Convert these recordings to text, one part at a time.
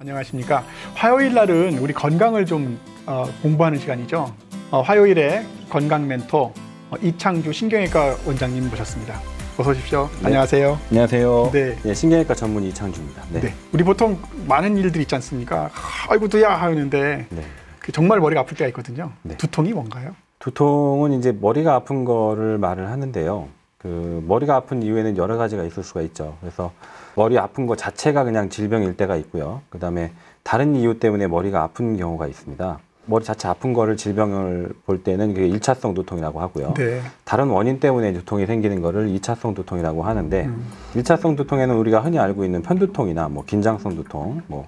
안녕하십니까. 화요일 날은 우리 건강을 좀 공부하는 시간이죠. 화요일에 건강 멘토 이창주 신경외과 원장님 모셨습니다. 어서 오십시오. 네. 안녕하세요. 안녕하세요. 네. 네, 신경외과 전문 이창주입니다. 네. 네. 우리 보통 많은 일들이 있지 않습니까? 아이고 두야 하는데 네. 정말 머리가 아플 때가 있거든요. 네. 두통이 뭔가요? 두통은 이제 머리가 아픈 거를 말을 하는데요. 그 머리가 아픈 이유에는 여러 가지가 있을 수가 있죠. 그래서 머리 아픈 거 자체가 그냥 질병일 때가 있고요. 그다음에 다른 이유 때문에 머리가 아픈 경우가 있습니다. 머리 자체 아픈 거를 질병을 볼 때는 그게 1차성 두통이라고 하고요. 네. 다른 원인 때문에 두통이 생기는 거를 2차성 두통이라고 하는데 1차성 두통에는 우리가 흔히 알고 있는 편두통이나 뭐 긴장성 두통, 뭐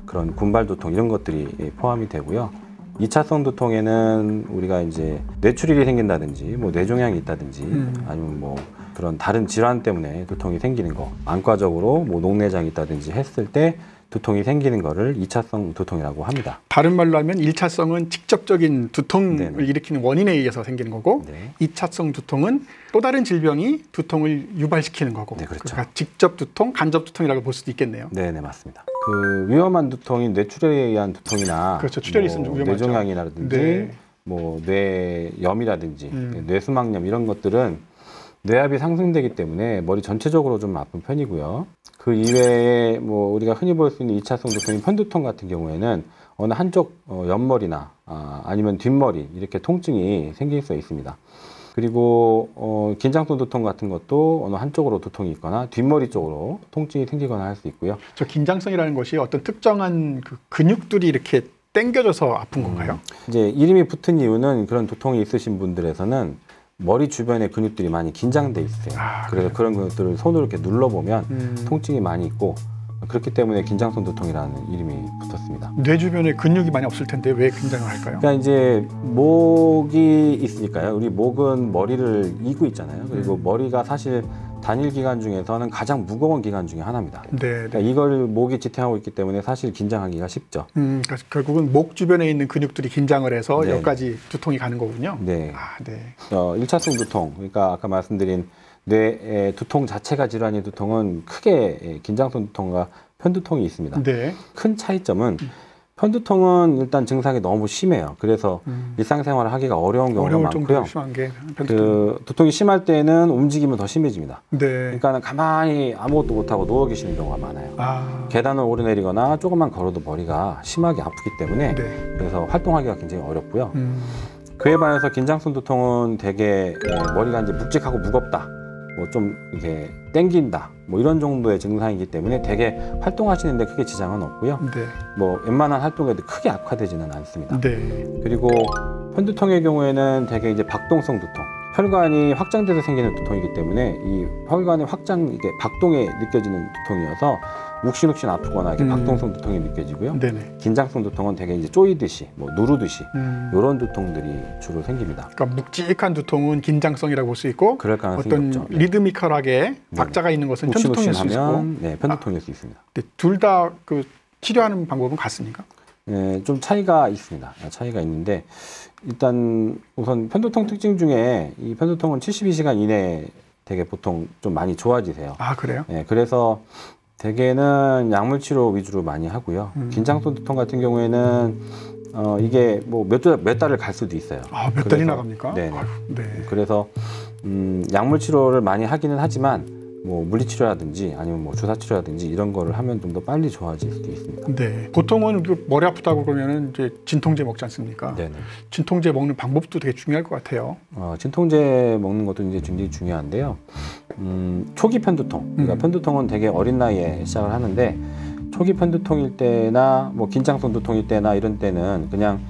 그런 군발 두통 이런 것들이 포함이 되고요. 2차성 두통에는 우리가 이제 뇌출혈이 생긴다든지 뭐 뇌종양이 있다든지 아니면 뭐 그런 다른 질환 때문에 두통이 생기는 거, 안과적으로 뭐 녹내장이 있다든지 했을 때 두통이 생기는 거를 2차성 두통이라고 합니다. 다른 말로 하면 1차성은 직접적인 두통을 네네. 일으키는 원인에 의해서 생기는 거고 네. 2차성 두통은 또 다른 질병이 두통을 유발시키는 거고 네, 그렇죠. 그러니까 직접 두통, 간접 두통이라고 볼 수도 있겠네요. 네, 맞습니다. 그 위험한 두통인 뇌출혈에 의한 두통이나 그렇죠. 출혈이 있으면 좀 위험하죠. 뇌종양이라든지 네. 뭐 뇌염이라든지 뇌수막염 이런 것들은 뇌압이 상승되기 때문에 머리 전체적으로 좀 아픈 편이고요. 그 이외에 뭐 우리가 흔히 볼 수 있는 2차성 두통인 편두통 같은 경우에는 어느 한쪽 옆머리나 아니면 뒷머리 이렇게 통증이 생길 수 있습니다. 그리고 긴장성 두통 같은 것도 어느 한쪽으로 두통이 있거나 뒷머리 쪽으로 통증이 생기거나 할 수 있고요. 저 긴장성이라는 것이 어떤 특정한 그 근육들이 이렇게 당겨져서 아픈 건가요? 이제 이름이 붙은 이유는 그런 두통이 있으신 분들에서는 머리 주변에 근육들이 많이 긴장돼 있어요. 그래서 그런 근육들을 손으로 이렇게 눌러보면 통증이 많이 있고 그렇기 때문에 긴장성 두통이라는 이름이 붙었습니다. 뇌 주변에 근육이 많이 없을 텐데 왜 긴장을 할까요? 그러니까 이제 목이 있으니까요. 우리 목은 머리를 이고 있잖아요. 그리고 머리가 사실 단일 기관 중에서는 가장 무거운 기관 중에 하나입니다. 네. 그러니까 이걸 목이 지탱하고 있기 때문에 사실 긴장하기가 쉽죠. 그러니까 결국은 목 주변에 있는 근육들이 긴장을 해서 네. 여기까지 두통이 가는 거군요. 네. 네. 1차성 두통, 그러니까 아까 말씀드린 뇌의 두통 자체가 질환인 두통은 크게 긴장성 두통과 편두통이 있습니다. 네. 큰 차이점은 편두통은 일단 증상이 너무 심해요. 그래서 일상생활을 하기가 어려운 경우가 어려울 많고요. 정도로 심한 게 편두통. 그 두통이 심할 때는 움직이면 더 심해집니다. 네. 그러니까 가만히 아무것도 못하고 누워 계시는 경우가 많아요. 계단을 오르내리거나 조금만 걸어도 머리가 심하게 아프기 때문에 네. 그래서 활동하기가 굉장히 어렵고요. 그에 반해서 긴장성 두통은 되게 머리가 이제 묵직하고 무겁다, 뭐 좀 이렇게 땡긴다, 뭐 이런 정도의 증상이기 때문에 되게 활동하시는데 크게 지장은 없고요. 네. 뭐 웬만한 활동에도 크게 악화되지는 않습니다. 네. 그리고 편두통의 경우에는 되게 이제 박동성 두통, 혈관이 확장돼서 생기는 두통이기 때문에 이 혈관의 확장, 이게 박동에 느껴지는 두통이어서 욱신욱신 아프거나 이렇게 박동성 두통이 느껴지고요. 네네. 긴장성 두통은 되게 이제 쪼이듯이, 뭐 누르듯이 이런 두통들이 주로 생깁니다. 그러니까 묵직한 두통은 긴장성이라고 볼 수 있고 그럴 가능성이 어떤 높죠. 네. 리드미컬하게 박자가 있는 것은 편두통일 수 있고 욱신욱신하면 네, 편두통일 수 있습니다. 둘 다 그 치료하는 방법은 같습니까? 네, 좀 차이가 있습니다. 차이가 있는데 일단 우선 편두통 특징 중에 이 편두통은 72시간 이내에 되게 보통 좀 많이 좋아지세요. 아, 그래요? 네, 그래서 대개는 약물 치료 위주로 많이 하고요. 긴장성 두통 같은 경우에는 이게 뭐 몇 달을 갈 수도 있어요. 아, 몇 달이나 갑니까? 네. 네. 그래서 약물 치료를 많이 하기는 하지만 뭐 물리치료라든지 아니면 뭐 주사치료라든지 이런 거를 하면 좀 더 빨리 좋아질 수도 있습니다. 네. 보통은 머리 아프다고 그러면은 이제 진통제 먹지 않습니까? 네네. 진통제 먹는 방법도 되게 중요할 것 같아요. 진통제 먹는 것도 이제 굉장히 중요한데요. 초기 편두통, 그러니까 편두통은 되게 어린 나이에 시작을 하는데 초기 편두통일 때나 뭐 긴장성 두통일 때나 이런 때는 그냥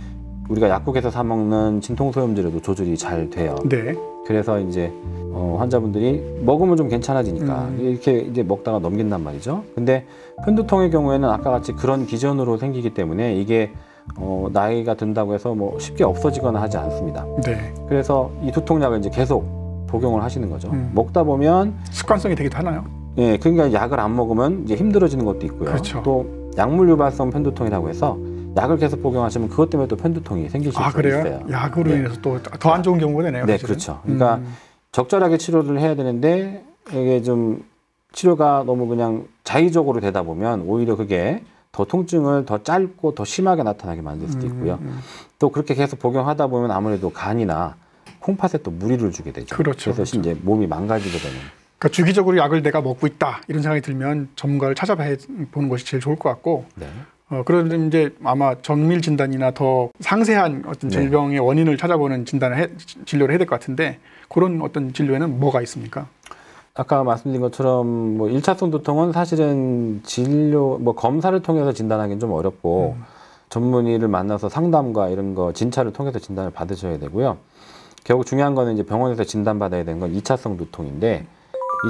우리가 약국에서 사 먹는 진통소염제로도 조절이 잘 돼요. 네. 그래서 이제 환자분들이 먹으면 좀 괜찮아지니까 이렇게 이제 먹다가 넘긴단 말이죠. 근데 편두통의 경우에는 아까 같이 그런 기전으로 생기기 때문에 이게 나이가 든다고 해서 뭐 쉽게 없어지거나 하지 않습니다. 네. 그래서 이 두통약을 이제 계속 복용을 하시는 거죠. 먹다 보면 습관성이 되기도 하나요? 예, 그러니까 약을 안 먹으면 이제 힘들어지는 것도 있고요. 그렇죠. 또 약물 유발성 편두통이라고 해서 약을 계속 복용하시면 그것 때문에 또 편두통이 생기실 수 그래요? 있어요. 약으로 인해서 또 더 안 좋은 경우가 되네요. 네, 사실은. 그렇죠. 그러니까 적절하게 치료를 해야 되는데 이게 좀 치료가 너무 그냥 자의적으로 되다 보면 오히려 그게 더 통증을 더 짧고 더 심하게 나타나게 만들 수도 있고요. 또 그렇게 계속 복용하다 보면 아무래도 간이나 콩팥에 또 무리를 주게 되죠. 그렇죠. 그래서 이제 몸이 망가지게 되는. 그러니까 주기적으로 약을 내가 먹고 있다 이런 생각이 들면 전문가를 찾아보는 것이 제일 좋을 것 같고 네. 그런데 이제 아마 정밀 진단이나 더 상세한 어떤 질병의 원인을 찾아보는 진료를 해야 될 것 같은데 그런 어떤 진료에는 뭐가 있습니까? 아까 말씀드린 것처럼 뭐 1차성 두통은 사실은 진료 뭐 검사를 통해서 진단하기는 좀 어렵고 전문의를 만나서 상담과 이런 거 진찰을 통해서 진단을 받으셔야 되고요. 결국 중요한 거는 이제 병원에서 진단받아야 되는 건 2차성 두통인데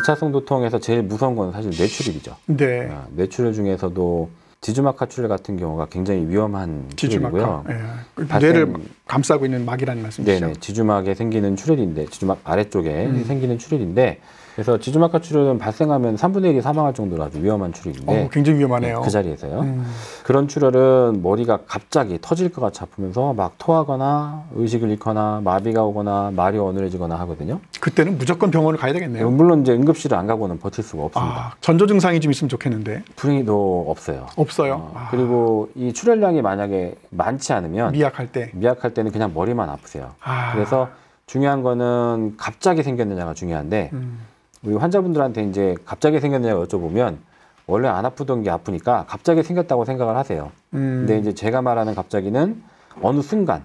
2차성 두통에서 제일 무서운 건 사실 뇌출혈이죠. 네. 뇌출혈 중에서도 지주막하 출혈 같은 경우가 굉장히 위험한 출혈이고요. 예. 뇌를 감싸고 있는 막이라는 말씀이시죠? 네네. 지주막에 생기는 출혈인데 지주막 아래쪽에 생기는 출혈인데 그래서 지주막하 출혈은 발생하면 3분의 1이 사망할 정도로 아주 위험한 출혈인데 굉장히 위험하네요. 그 자리에서요. 그런 출혈은 머리가 갑자기 터질 것 같이 아프면서 막 토하거나 의식을 잃거나 마비가 오거나 말이 어눌해지거나 하거든요. 그때는 무조건 병원을 가야 되겠네요. 물론 이제 응급실을 안 가고는 버틸 수가 없습니다. 전조 증상이 좀 있으면 좋겠는데. 불행히도 없어요. 없어요. 그리고 이 출혈량이 만약에 많지 않으면 미약할 때는 그냥 머리만 아프세요. 그래서 중요한 거는 갑자기 생겼느냐가 중요한데 우리 환자분들한테 이제 갑자기 생겼느냐고 여쭤보면 원래 안 아프던 게 아프니까 갑자기 생겼다고 생각을 하세요. 근데 이제 제가 말하는 갑자기는 어느 순간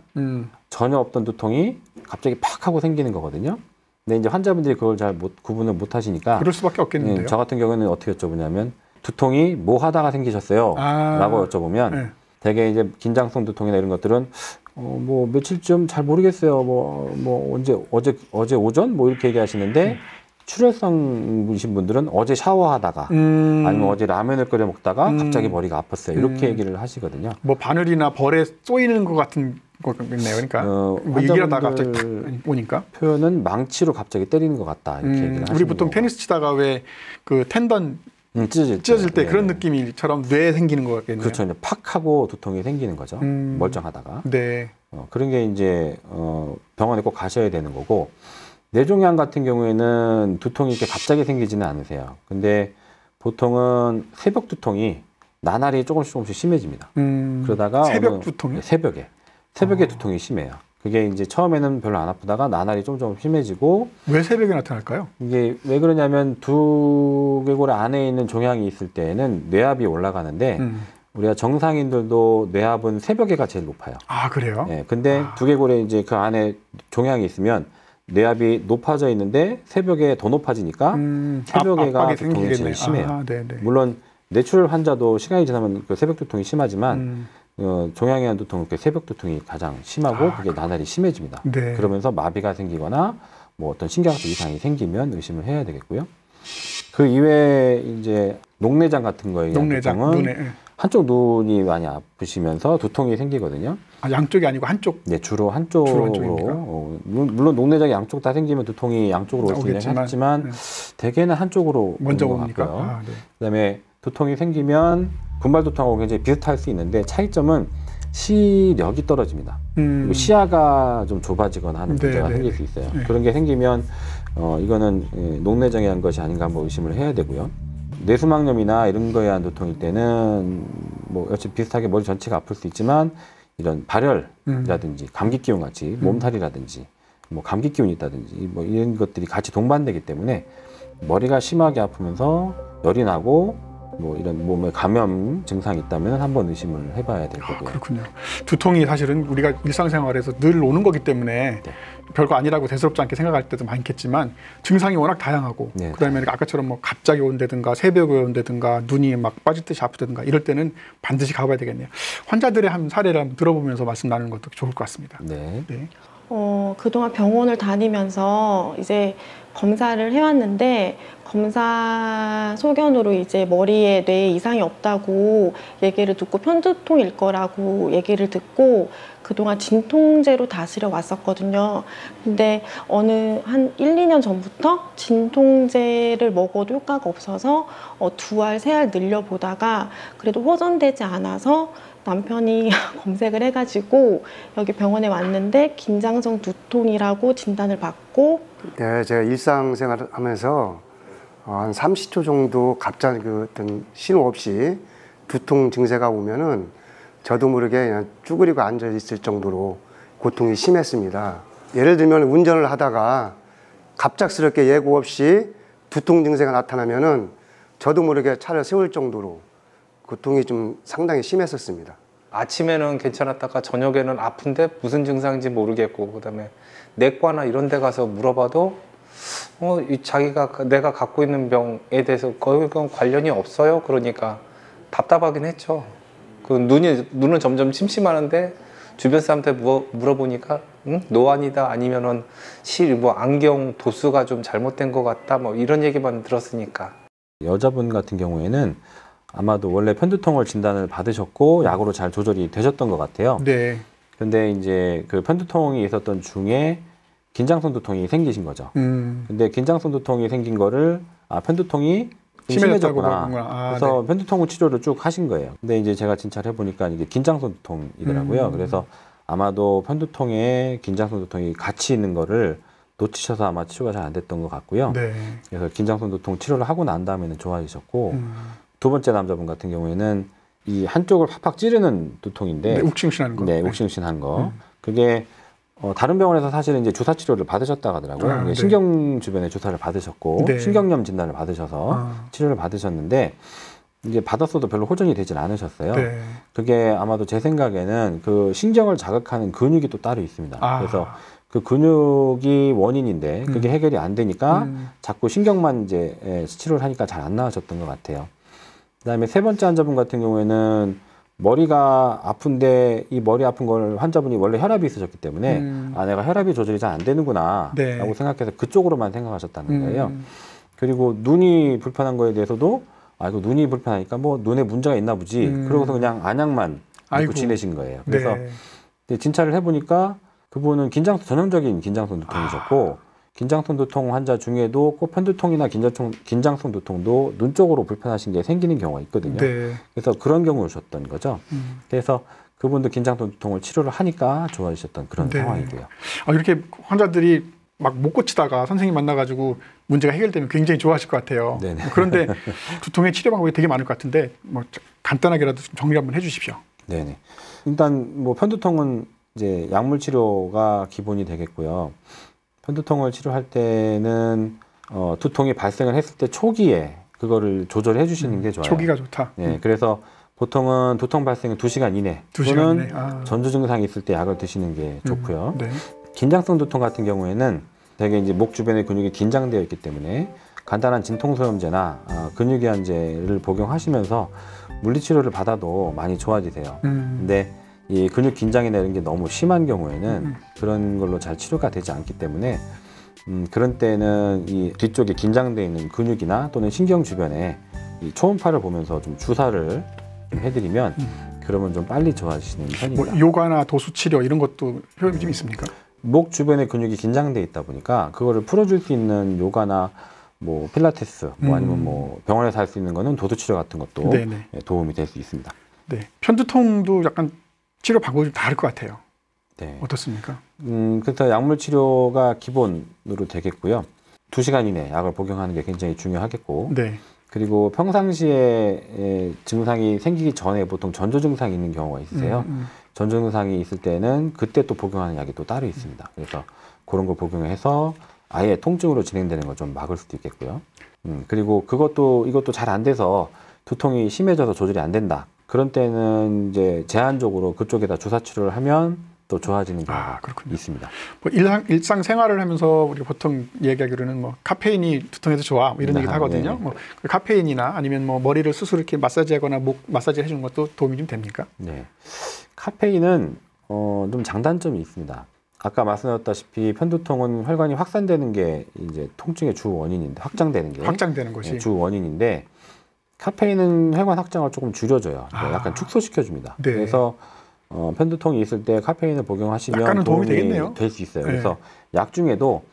전혀 없던 두통이 갑자기 팍 하고 생기는 거거든요. 근데 이제 환자분들이 그걸 잘 구분을 못 하시니까 그럴 수밖에 없겠는데요. 저 같은 경우는 어떻게 여쭤보냐면 두통이 뭐 하다가 생기셨어요? 라고 여쭤보면 대개 이제 긴장성 두통이나 이런 것들은 뭐 며칠쯤 잘 모르겠어요. 뭐 어제 오전 뭐 이렇게 얘기하시는데 출혈성이신 분들은 어제 샤워하다가 아니면 어제 라면을 끓여 먹다가 갑자기 머리가 아팠어요. 이렇게 얘기를 하시거든요. 뭐 바늘이나 벌에 쏘이는 것 같은 거겠네요. 그러니까 뭐 얘기하다가 갑자기 탁 오니까 표현은 망치로 갑자기 때리는 것 같다 이렇게 얘기를 하시는 우리 보통 테니스 치다가 왜 그 텐던 찢어질 때 그런 느낌이처럼 뇌에 생기는 것 같겠네요. 그렇죠. 이제 팍 하고 두통이 생기는 거죠. 멀쩡하다가. 네. 그런 게 이제 병원에 꼭 가셔야 되는 거고. 뇌종양 같은 경우에는 두통이 이렇게 갑자기 생기지는 않으세요. 근데 보통은 새벽 두통이 나날이 조금씩 심해집니다. 그러다가 새벽 두통이? 새벽에 두통이 심해요. 그게 이제 처음에는 별로 안 아프다가 나날이 좀 심해지고. 왜 새벽에 나타날까요? 이게 왜 그러냐면 두개골 안에 있는 종양이 있을 때는 뇌압이 올라가는데 우리가 정상인들도 뇌압은 새벽에가 제일 높아요. 그래요? 네, 근데 두개골에 이제 그 안에 종양이 있으면 뇌압이 높아져 있는데 새벽에 더 높아지니까 새벽에가 두통이 제일 심해요. 물론 뇌출혈 환자도 시간이 지나면 그 새벽 두통이 심하지만 종양에 의한 두통은 그 새벽 두통이 가장 심하고 그게 나날이 심해집니다. 네. 그러면서 마비가 생기거나 뭐 어떤 신경학적 이상이 생기면 의심을 해야 되겠고요. 그 이외에 이제 녹내장 같은 거에 의한 두통은 한쪽 눈이 많이 아프시면서 두통이 생기거든요. 양쪽이 아니고 한쪽? 네, 주로 한쪽으로. 물론 녹내장이 양쪽 다 생기면 두통이 양쪽으로 올 수 있긴 하지만 대개는 한쪽으로 먼저 오는 것 옵니까? 같고요. 그다음에 두통이 생기면 군발 두통하고 굉장히 비슷할 수 있는데 차이점은 시력이 떨어집니다. 그리고 시야가 좀 좁아지거나 하는 문제가 생길 수 있어요. 그런 게 생기면 이거는 녹내장에 의한 것이 아닌가 한번 의심을 해야 되고요. 뇌수막염이나 이런 거에 의한 두통일 때는 뭐 역시 비슷하게 머리 전체가 아플 수 있지만 이런 발열이라든지 감기 기운 같이 몸살이라든지 뭐 감기 기운이 있다든지 뭐 이런 것들이 같이 동반되기 때문에 머리가 심하게 아프면서 열이 나고 뭐 이런 몸에 감염 증상이 있다면 한번 의심을 해봐야 될 거고요. 그렇군요. 두통이 사실은 우리가 일상생활에서 늘 오는 거기 때문에 별거 아니라고 대수롭지 않게 생각할 때도 많겠지만 증상이 워낙 다양하고 그다음에 아까처럼 뭐 갑자기 온다든가 새벽에 온다든가 눈이 막 빠지듯이 아프다든가 이럴 때는 반드시 가봐야 되겠네요. 환자들의 한 사례를 한번 들어보면서 말씀 나누는 것도 좋을 것 같습니다. 네. 그동안 병원을 다니면서 이제 검사를 해왔는데 검사 소견으로 이제 머리에 뇌에 이상이 없다고 얘기를 듣고 편두통일 거라고 얘기를 듣고 그동안 진통제로 다스려 왔었거든요. 근데 어느 한 1, 2년 전부터 진통제를 먹어도 효과가 없어서 2알, 3알 늘려보다가 그래도 호전되지 않아서 남편이 검색을 해가지고 여기 병원에 왔는데 긴장성 두통이라고 진단을 받고 네, 제가 일상생활을 하면서 한 30초 정도 갑자기 그 어떤 신호 없이 두통 증세가 오면은 저도 모르게 그냥 쭈그리고 앉아 있을 정도로 고통이 심했습니다. 예를 들면 운전을 하다가 갑작스럽게 예고 없이 두통 증세가 나타나면은 저도 모르게 차를 세울 정도로 고통이 좀 상당히 심했었습니다. 아침에는 괜찮았다가 저녁에는 아픈데 무슨 증상인지 모르겠고, 그다음에 내과나 이런 데 가서 물어봐도 자기가 내가 갖고 있는 병에 대해서 거의 관련이 없어요. 그러니까 답답하긴 했죠. 그 눈은 점점 침침하는데 주변 사람한테 물어보니까 노안이다, 아니면은 안경 도수가 좀 잘못된 것 같다, 뭐 이런 얘기만 들었으니까. 여자분 같은 경우에는 아마도 원래 편두통을 진단을 받으셨고 약으로 잘 조절이 되셨던 것 같아요. 네. 근데 이제 그 편두통이 있었던 중에 긴장성 두통이 생기신 거죠. 근데 긴장성 두통이 생긴 거를 편두통이 좀 심해졌구나. 그래서 네. 편두통 치료를 쭉 하신 거예요. 근데 이제 제가 진찰해 보니까 이게 긴장성 두통이더라고요. 그래서 아마도 편두통에 긴장성 두통이 같이 있는 거를 놓치셔서 아마 치료가 잘 안 됐던 것 같고요. 네. 그래서 긴장성 두통 치료를 하고 난 다음에는 좋아지셨고, 두 번째 남자분 같은 경우에는 이 한쪽을 팍팍 찌르는 두통인데, 네, 욱신욱신한 거. 네, 욱신욱신한 거. 그게 다른 병원에서 사실은 이제 주사 치료를 받으셨다고 하더라고요. 네. 신경 주변에 주사를 받으셨고, 네. 신경염 진단을 받으셔서 치료를 받으셨는데, 이제 받았어도 별로 호전이 되진 않으셨어요. 네. 그게 아마도 제 생각에는 그 신경을 자극하는 근육이 또 따로 있습니다. 그래서 그 근육이 원인인데 그게 해결이 안 되니까 자꾸 신경만 이제 치료를 하니까 잘 안 나아졌던 것 같아요. 그다음에 세 번째 환자분 같은 경우에는 머리가 아픈데 이 머리 아픈 걸 환자분이 원래 혈압이 있으셨기 때문에 내가 혈압이 조절이 잘 안 되는구나 네. 라고 생각해서 그쪽으로만 생각하셨다는 거예요. 그리고 눈이 불편한 거에 대해서도 이거 눈이 불편하니까 뭐 눈에 문제가 있나 보지 그러고서 그냥 안약만 믿고 지내신 거예요. 그래서 네. 진찰을 해보니까 그분은 전형적인 긴장성 두통이셨고 긴장성 두통 환자 중에도 꼭 편두통이나 긴장성 두통도 눈 쪽으로 불편하신 게 생기는 경우가 있거든요. 네. 그래서 그런 경우셨던 거죠. 그래서 그분도 긴장성 두통을 치료를 하니까 좋아지셨던 그런 네. 상황이고요. 이렇게 환자들이 막 못 고치다가 선생님 만나가지고 문제가 해결되면 굉장히 좋아하실 것 같아요. 네네. 그런데 두통의 치료 방법이 되게 많을 것 같은데 뭐 간단하게라도 좀 정리 한번 해주십시오. 네네. 일단 뭐 편두통은 이제 약물 치료가 기본이 되겠고요. 편두통을 치료할 때는 두통이 발생을 했을 때 초기에 그거를 조절해 주시는 게 좋아요. 초기가 좋다. 네, 그래서 보통은 두통 발생은 2시간 이내 또는 전조 증상이 있을 때 약을 드시는 게 좋고요. 네. 긴장성 두통 같은 경우에는 되게 이제 목 주변의 근육이 긴장되어 있기 때문에 간단한 진통소염제나 근육이완제를 복용하시면서 물리치료를 받아도 많이 좋아지세요. 근데 이 근육 긴장이나 이런 게 너무 심한 경우에는 그런 걸로 잘 치료가 되지 않기 때문에 그런 때는 이 뒤쪽에 긴장되어 있는 근육이나 또는 신경 주변에 이 초음파를 보면서 좀 주사를 좀 해드리면 그러면 좀 빨리 좋아지시는 편입니다. 뭐 요가나 도수 치료 이런 것도 효용이 좀 있습니까? 목 주변의 근육이 긴장돼 있다 보니까 그거를 풀어줄 수 있는 요가나 뭐 필라테스 뭐 아니면 뭐 병원에서 할 수 있는 거는 도수 치료 같은 것도 네네. 도움이 될 수 있습니다. 네. 편두통도 약간 치료 방법이 좀 다를 것 같아요. 네. 어떻습니까? 그래서 약물 치료가 기본으로 되겠고요. 2시간 이내 약을 복용하는 게 굉장히 중요하겠고, 네. 그리고 평상시에 증상이 생기기 전에 보통 전조 증상이 있는 경우가 있으세요. 전조 증상이 있을 때는 그때 또 복용하는 약이 또 따로 있습니다. 그래서 그런 걸 복용해서 아예 통증으로 진행되는 걸 좀 막을 수도 있겠고요. 그리고 이것도 잘 안 돼서 두통이 심해져서 조절이 안 된다. 그런 때는 이제 제한적으로 그쪽에다 주사 치료를 하면 또 좋아지는 경우가 있습니다. 뭐 일상 생활을 하면서 우리가 보통 얘기하기로는 뭐 카페인이 두통에서 좋아 뭐 이런 얘기도 하거든요. 네네. 뭐 카페인이나 아니면 뭐 머리를 스스로 이렇게 마사지하거나 목 마사지 해주는 것도 도움이 좀 됩니까? 네, 카페인은 좀 장단점이 있습니다. 아까 말씀드렸다시피 편두통은 혈관이 확산되는 게 이제 통증의 주 원인인데 확장되는 것이 주 원인인데 카페인은 혈관 확장을 조금 줄여줘요. 약간 축소시켜줍니다. 네. 그래서 편두통이 있을 때 카페인을 복용하시면 약간은 도움이 되겠네요. 될 수 있어요. 네. 그래서 약 중에도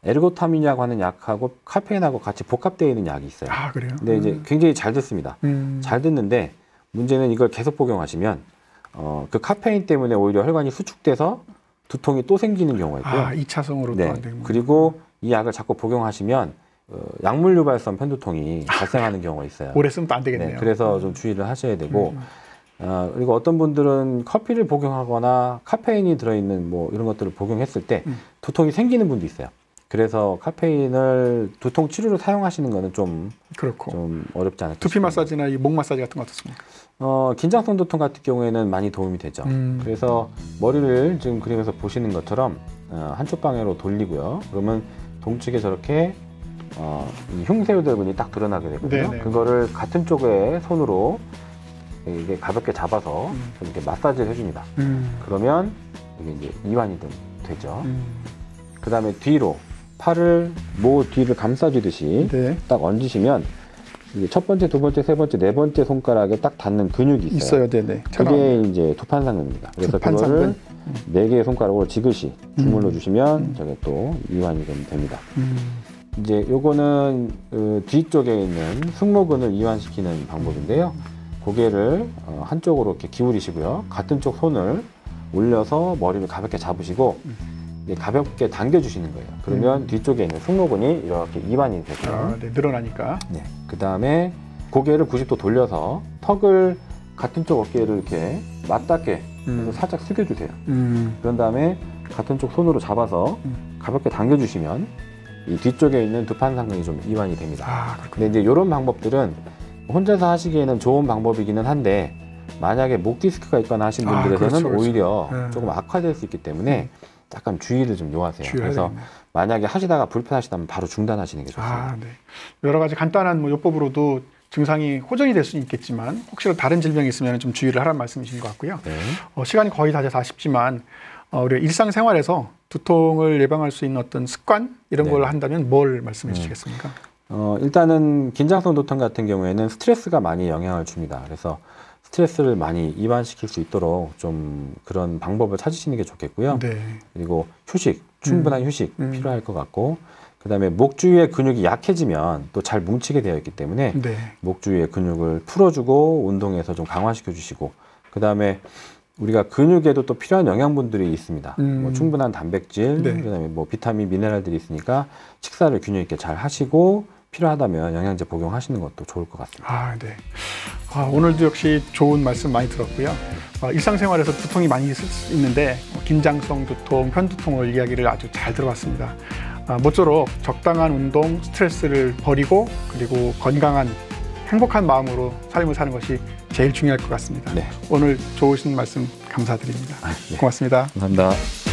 에르고타민이라고 하는 약하고 카페인하고 같이 복합되어 있는 약이 있어요. 그래요? 근데 이제 굉장히 잘 듣습니다. 잘 듣는데 문제는 이걸 계속 복용하시면 그 카페인 때문에 오히려 혈관이 수축돼서 두통이 또 생기는 경우가 있고요. 2차성으로 네. 또 안 되는 그리고 이 약을 자꾸 복용하시면 약물 유발성 편두통이 발생하는 경우가 있어요. 오래 쓰면 또 안 되겠네요. 네, 그래서 좀 주의를 하셔야 되고 그리고 어떤 분들은 커피를 복용하거나 카페인이 들어있는 뭐 이런 것들을 복용했을 때 두통이 생기는 분도 있어요. 그래서 카페인을 두통 치료로 사용하시는 거는 좀 어렵지 않을까 두피 마사지나 이 목 마사지 같은 거 어떻습니까? 긴장성 두통 같은 경우에는 많이 도움이 되죠. 그래서 머리를 지금 그림에서 보시는 것처럼 한쪽 방향으로 돌리고요. 그러면 동측에 저렇게 이 흉쇄유들근이 딱 드러나게 되거든요. 네네. 그거를 같은 쪽에 손으로 이게 가볍게 잡아서 좀 이렇게 마사지를 해줍니다. 그러면 이게 이제 이완이 되죠. 그 다음에 뒤로 팔을 모 뒤를 감싸주듯이 네. 딱 얹으시면 이게 첫 번째, 두 번째, 세 번째, 네 번째 손가락에 딱 닿는 근육이 있어요. 네네. 그게 이제 두판상근입니다. 그래서 그거를 네 개의 손가락으로 지그시 주물러 주시면 저게 또 이완이 됩니다. 이제 요거는 뒤쪽에 있는 승모근을 이완시키는 방법인데요. 고개를 한쪽으로 이렇게 기울이시고요. 같은 쪽 손을 올려서 머리를 가볍게 잡으시고 가볍게 당겨주시는 거예요. 그러면 뒤쪽에 있는 승모근이 이렇게 이완이 되고요. 네, 늘어나니까. 네. 그 다음에 고개를 90도 돌려서 턱을 같은 쪽 어깨를 이렇게 맞닿게 해서 살짝 숙여주세요. 그런 다음에 같은 쪽 손으로 잡아서 가볍게 당겨주시면 이 뒤쪽에 있는 두판상근이 좀 이완이 됩니다. 근데 이제 이런 방법들은 혼자서 하시기에는 좋은 방법이기는 한데 만약에 목 디스크가 있거나 하신 분들에서는 그렇죠. 오히려 조금 악화될 수 있기 때문에 약간 주의를 좀 요하세요. 그래서 만약에 하시다가 불편하시다면 바로 중단하시는 게 좋습니다. 네. 여러 가지 간단한 뭐 요법으로도 증상이 호전이 될 수는 있겠지만 혹시라도 다른 질병이 있으면 좀 주의를 하라는 말씀이신 것 같고요. 네. 시간이 거의 다 돼서 아쉽지만 우리가 일상생활에서 두통을 예방할 수 있는 어떤 습관 이런 걸 한다면 뭘 말씀해 주시겠습니까? 일단은 긴장성 두통 같은 경우에는 스트레스가 많이 영향을 줍니다. 그래서 스트레스를 많이 이완시킬 수 있도록 좀 그런 방법을 찾으시는 게 좋겠고요. 네. 그리고 휴식, 충분한 휴식 필요할 것 같고, 그 다음에 목 주위의 근육이 약해지면 또 잘 뭉치게 되어 있기 때문에 목 주위의 근육을 풀어주고 운동해서 좀 강화시켜 주시고, 그 다음에 우리가 근육에도 또 필요한 영양분들이 있습니다. 뭐 충분한 단백질, 그다음에 뭐 비타민, 미네랄들이 있으니까 식사를 균형 있게 잘 하시고 필요하다면 영양제 복용하시는 것도 좋을 것 같습니다. 네. 오늘도 역시 좋은 말씀 많이 들었고요. 일상생활에서 두통이 많이 있는데 긴장성 두통, 편두통을 이야기를 아주 잘 들어봤습니다. 모쪼록 적당한 운동, 스트레스를 버리고 그리고 건강한 행복한 마음으로 삶을 사는 것이 제일 중요할 것 같습니다. 오늘 좋으신 말씀 감사드립니다. 네. 고맙습니다. 감사합니다.